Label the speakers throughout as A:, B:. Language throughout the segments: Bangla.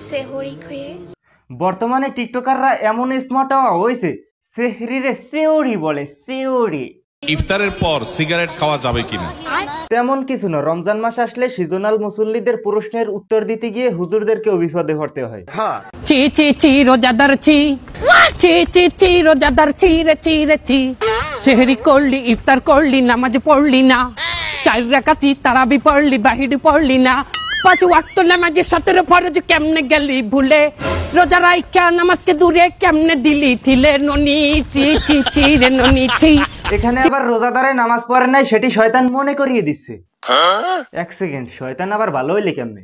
A: সেহরি খুয়ে
B: বর্তমানে টিকটকাররা এমন স্মার্ট হয়েছে, সেহরিরে সেওরি বলে, সেওরি।
C: ইফতারের পর সিগারেট খাওয়া যাবে কিনা?
B: তেমন কিছু না, রমজান মাস আসলে সিজনাল মুসল্লিদের প্রশ্নের উত্তর দিতে গিয়ে হুজুরদেরকেও বিপদে পড়তে হয়।
D: চি চি চি রোজাদার চি, চি চি চি রোজাদার চি রে চি রে চি। সেহরি করলি, ইফতার করলি, নামাজ পড়লি না, 4 রাকাতি তারাবি পড়লি, বাহিরি পড়লি না, 5 ওয়াক্ত নামাজে 17 ফরজ কেমনে গেলি ভুলে, রোজা রাইখা নামাজকে দূরে কেমনে দিলি ঠিলে, ননি চি চি চি রে ননি চি।
B: এখানে আবার রোজাদারে নামাজ পড়ে নাই সেটি শয়তান মনে করিয়ে দিচ্ছে। এক সেকেন্ড, শয়তান আবার ভালো হইলে কেমনে?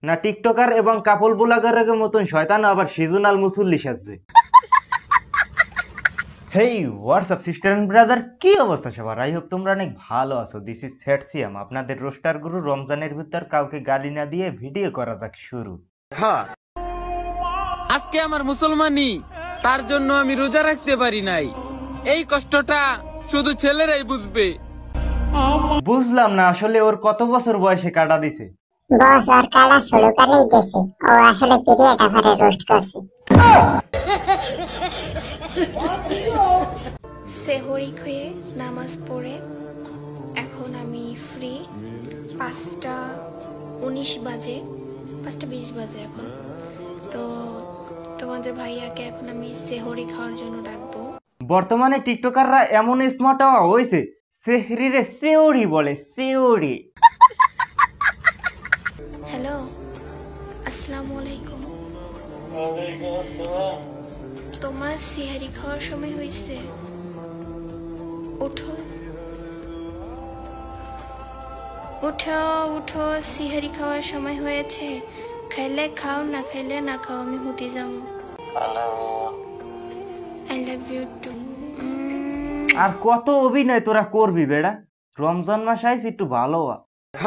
B: না টিকটকার এবং কাপল ব্লগারের মতন শয়তান আবার সিজনাল মুসল্লি সাজছে। হেই হোয়াটসঅ্যাপ সিস্টার এন্ড ব্রাদার, কি অবস্থা সবার? আই হোপ তোমরা অনেক ভালো আছো। দিস ইজ সেটসিয়াম, আপনাদের রোস্টার গুরু। রমজানের ভিতর কাউকে গালি না দিয়ে ভিডিও করা যাক শুরু।
E: আজকে আমার মুসলমানি, তার জন্য আমি রোজা রাখতে পারি নাই। এই কষ্টটা শুধু ছেলেরাই বুঝবে।
B: বুঝলাম না আসলে ওর কত বছর বয়সে কাটা দিছে?
F: বস আর কাটা শুরু করেই দিয়েছে, ও আসলে পিরিয়ড আফারে রোস্ট করছে।
A: সেহরি খুয়ে নামাজ পড়ে এখন আমি ফ্রি। 5:19 বাজে, 5:20 বাজে এখন। তো তোমাদের ভাইয়াকে এখন আমি সেহরি খাওয়ার জন্য ডাকবো।
B: বর্তমানে টিকটকাররা এমন স্মার্ট হয়েছে, সেহরিরে সেওরি বলে, সেওরি।
A: হ্যালো, আসসালামু আলাইকুম। তোমার সেহরি খাওয়ার সময় হয়েছে, উঠো উঠো উঠো, সেহরি খাওয়ার সময় হয়েছে। খাইলে খাও, না খাইলে না খাও, আমি হুতে যাবো। I love you too.
B: আর কত অভিনয় তোরা করবি বেড়া? রমজান মাস আইস, একটু ভালো হ।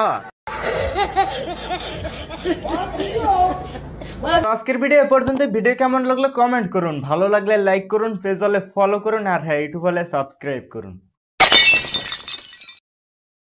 B: আজকের ভিডিও এ পর্যন্ত। ভিডিও কেমন লাগলো কমেন্ট করুন, ভালো লাগলে লাইক করুন, পেজ হলে ফলো করুন, আর হ্যাঁ ইউটিউব হলে সাবস্ক্রাইব করুন।